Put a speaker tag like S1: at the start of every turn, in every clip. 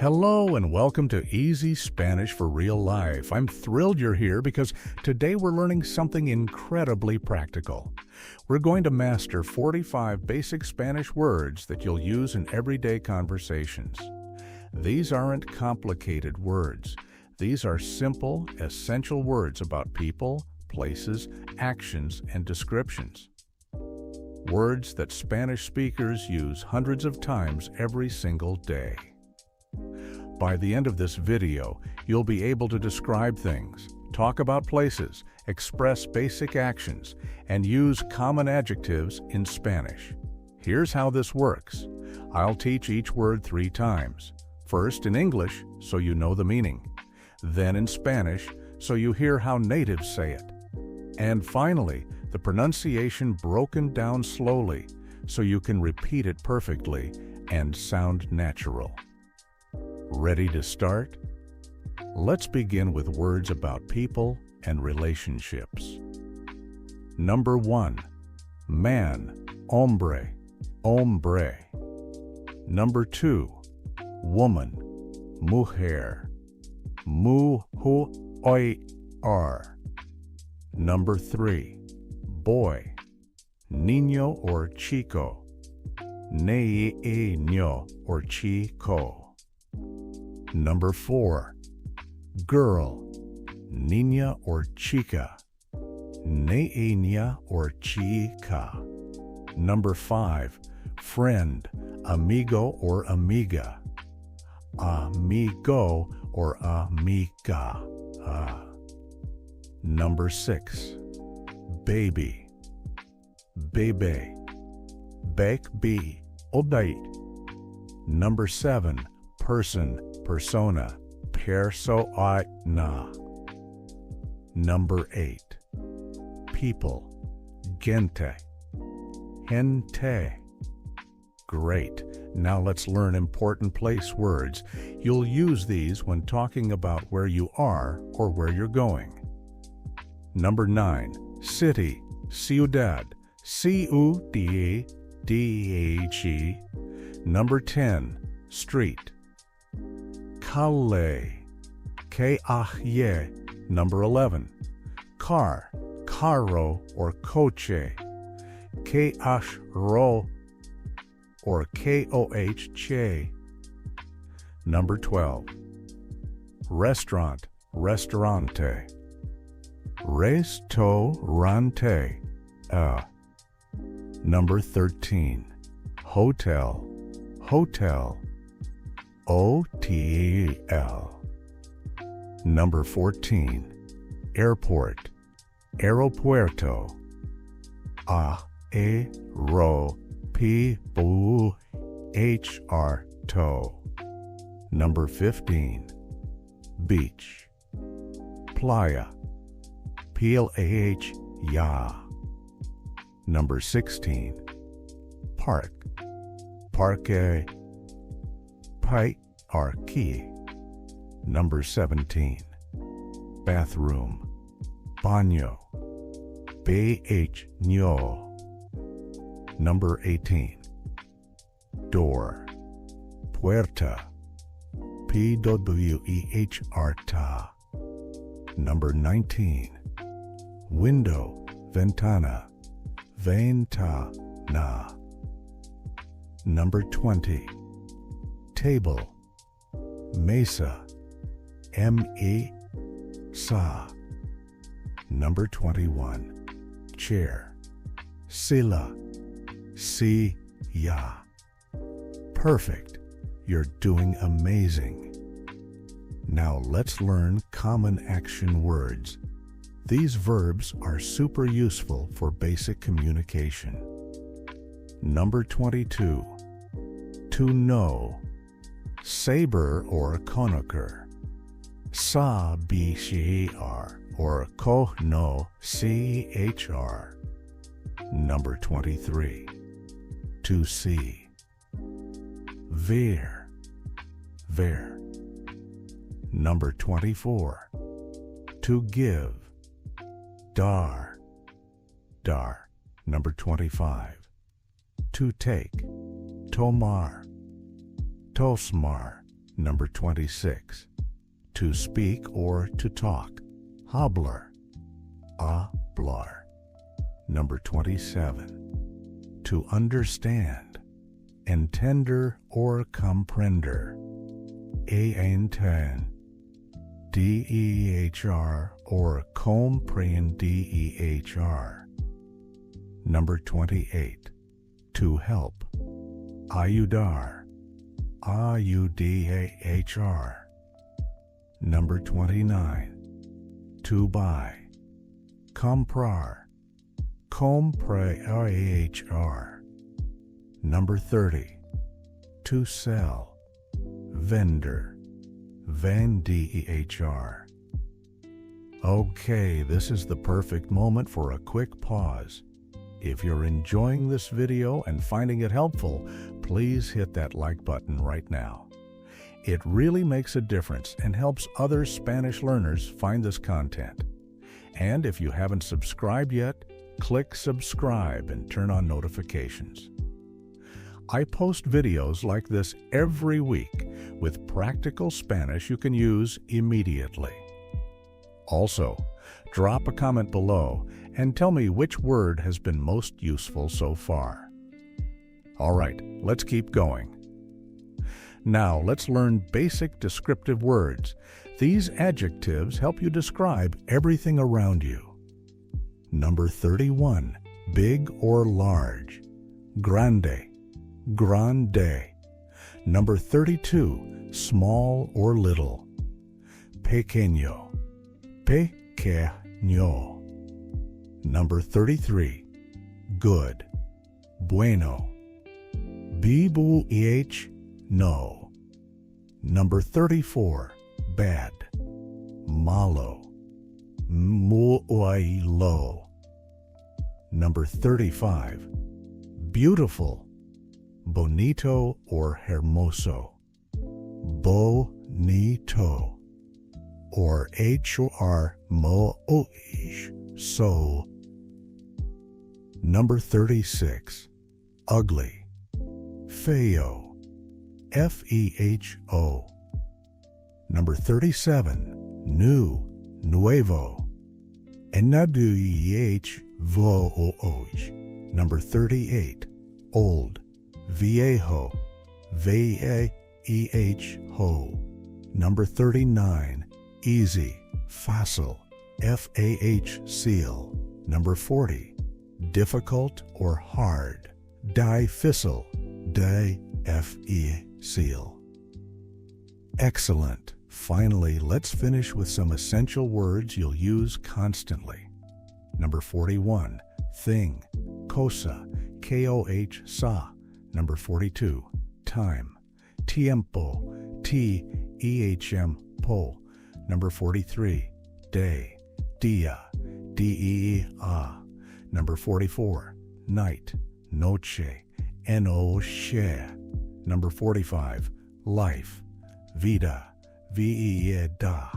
S1: Hello and welcome to Easy Spanish for Real Life. I'm thrilled you're here because today we're learning something incredibly practical. We're going to master 45 basic Spanish words that you'll use in everyday conversations. These aren't complicated words. These are simple, essential words about people, places, actions, and descriptions. Words that Spanish speakers use hundreds of times every single day. By the end of this video, you'll be able to describe things, talk about places, express basic actions, and use common adjectives in Spanish. Here's how this works. I'll teach each word 3 times. First in English, so you know the meaning. Then in Spanish, so you hear how natives say it. And finally, the pronunciation broken down slowly, so you can repeat it perfectly and sound natural. Ready to start? Let's begin with words about people and relationships. Number 1, man, hombre, hombre. Number 2, woman, mujer, mujer. Number 3, boy, niño or chico, niño or chico. Number 4, girl, niña or chica, niña or chica. Number 5, friend, amigo or amiga, amigo or amiga. Number 6, baby, bebe, baby, obey. Number 7, person, persona, persona. Number 8, people, gente, gente. Great. Now let's learn important place words. You'll use these when talking about where you are or where you're going. Number 9, city, ciudad, C-U-D-A-D-H-E. Number 10, street, calle, K-A-Y-E. Number 11, car, carro or coche, K-A-S-H-R-O or K-O-H-Che. Number 12, restaurant, restaurante, restaurante. Number 13, hotel, hotel, O-T-E-L. Number 14, airport, aeropuerto, A-E-R-O-P-U-H-R-T-O. Number 15, beach, playa, P-L-A-H, ya. Number 16, park, parque, Parque. Number 17, bathroom, baño, baño. Number 18, door, puerta, P-W-E-H-R-T-A. Number 19, window, ventana, ventana. Number 20, table, mesa, M-E-S-A. Number 21, chair, silla, si-ya. Perfect. You're doing amazing. Now let's learn common action words. These verbs are super useful for basic communication. Number 22, to know, saber or conocer, sa-b-c-r or co-no-c-h-r. Number 23, to see, ver, ver. Number 24, to give, dar, dar. Number 25, to take, tomar, tosmar. Number 26. To speak or to talk. Hablar. Hablar. Number 27. To understand. Entender or comprender. Enten. Der or comprender. Number 28. To help. Ayudar. Ayudar. Number 29. To buy. Comprar. Comprar. Number 30. To sell. Vender. Vender. Okay, this is the perfect moment for a quick pause. If you're enjoying this video and finding it helpful, please hit that like button right now. It really makes a difference and helps other Spanish learners find this content. And if you haven't subscribed yet, click subscribe and turn on notifications. I post videos like this every week with practical Spanish you can use immediately. Also, drop a comment below and tell me which word has been most useful so far. All right, let's keep going. Now let's learn basic descriptive words. These adjectives help you describe everything around you. Number 31. Big or large. Grande. Grande. Number 32. Small or little. Pequeño. Pequeño. Number 33. Good. Bueno. No. Number 34. Bad. Malo. Muilo. Number 35. Beautiful. Bonito or hermoso. Bonito. Or hermoso. Number 36. Ugly. Feo. Feo. Number 37. New. Nuevo. Vooj. Number 38. Old. Viejo. Viejo. Number 39. Easy. Fácil. Fácil. Number 40. Difficult or hard. Difícil. Difícil. Excellent. Finally, let's finish with some essential words you'll use constantly. Number 41. Thing. Cosa. Koh-sa. Number 42. Time. Tiempo. T-E-H-M-po. Number 43. Day. Dia. D-E-A. Number 44. Night. Noche. Noche. Number 45. Life. Vida. Vida.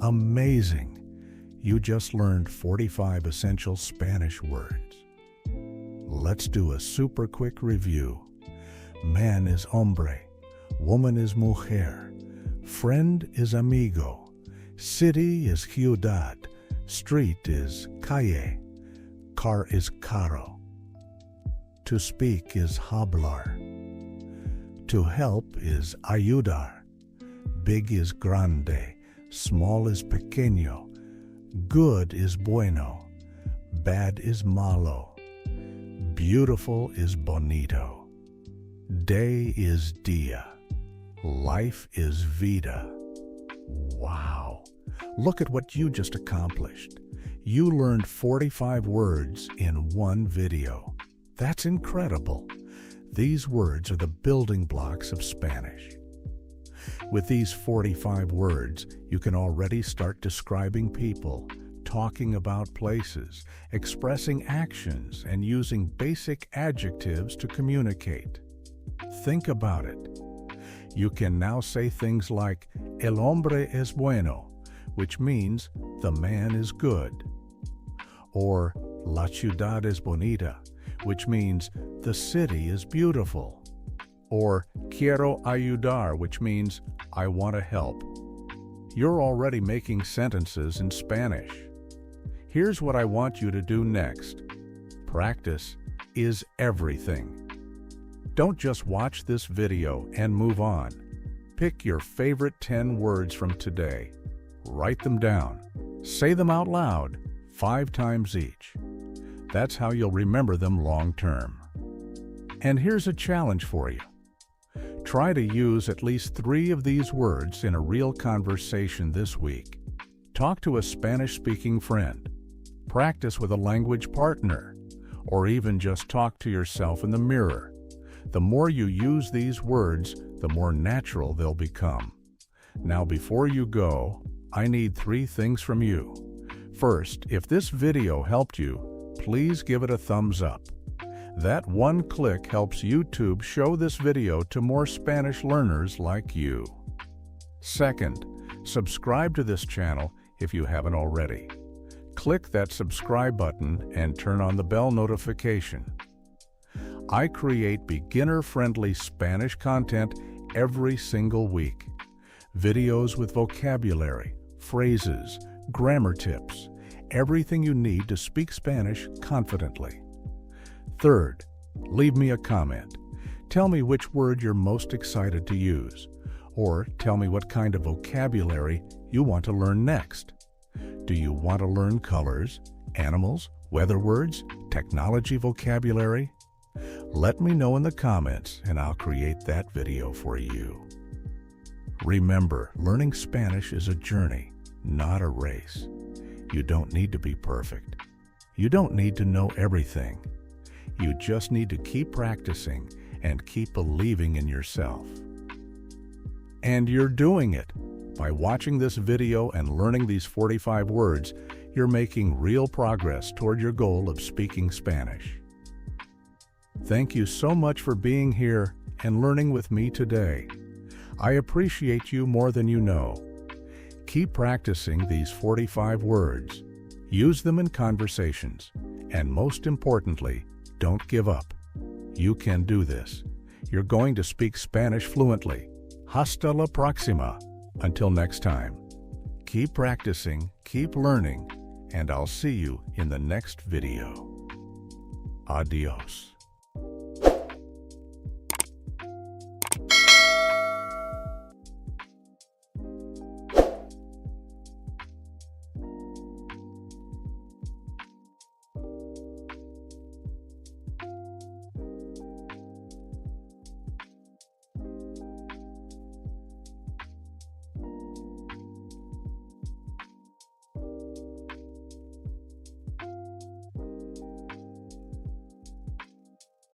S1: Amazing! You just learned 45 essential Spanish words. Let's do a super quick review. Man is hombre. Woman is mujer. Friend is amigo. City is ciudad. Street is calle. Car is carro. To speak is hablar. To help is ayudar. Big is grande. Small is pequeño. Good is bueno. Bad is malo. Beautiful is bonito. Day is dia. Life is vida. Wow! Look at what you just accomplished. You learned 45 words in one video. That's incredible. These words are the building blocks of Spanish. With these 45 words, you can already start describing people, talking about places, expressing actions, and using basic adjectives to communicate. Think about it. You can now say things like, El hombre es bueno, which means the man is good. Or, La ciudad es bonita, which means the city is beautiful. or quiero ayudar, which means I want to help. You're already making sentences in Spanish. Here's what I want you to do next. Practice is everything. Don't just watch this video and move on. Pick your favorite 10 words from today. Write them down. Say them out loud 5 times each. That's how you'll remember them long term. And here's a challenge for you. Try to use at least 3 of these words in a real conversation this week. Talk to a Spanish-speaking friend. Practice with a language partner. Or even just talk to yourself in the mirror. The more you use these words, the more natural they'll become. Now, before you go, I need 3 things from you. First, if this video helped you, please give it a thumbs up. That one click helps YouTube show this video to more Spanish learners like you. Second, subscribe to this channel if you haven't already. Click that subscribe button and turn on the bell notification. I create beginner-friendly Spanish content every single week. Videos with vocabulary, phrases, grammar tips, everything you need to speak Spanish confidently. Third, leave me a comment. Tell me which word you're most excited to use, or tell me what kind of vocabulary you want to learn next. Do you want to learn colors, animals, weather words, technology vocabulary? Let me know in the comments and I'll create that video for you. Remember, learning Spanish is a journey, not a race. You don't need to be perfect. You don't need to know everything. You just need to keep practicing and keep believing in yourself. And you're doing it. By watching this video and learning these 45 words, you're making real progress toward your goal of speaking Spanish. Thank you so much for being here and learning with me today. I appreciate you more than you know. Keep practicing these 45 words. Use them in conversations. And most importantly, don't give up. You can do this. You're going to speak Spanish fluently. Hasta la próxima. Until next time, keep practicing, keep learning, and I'll see you in the next video. Adios.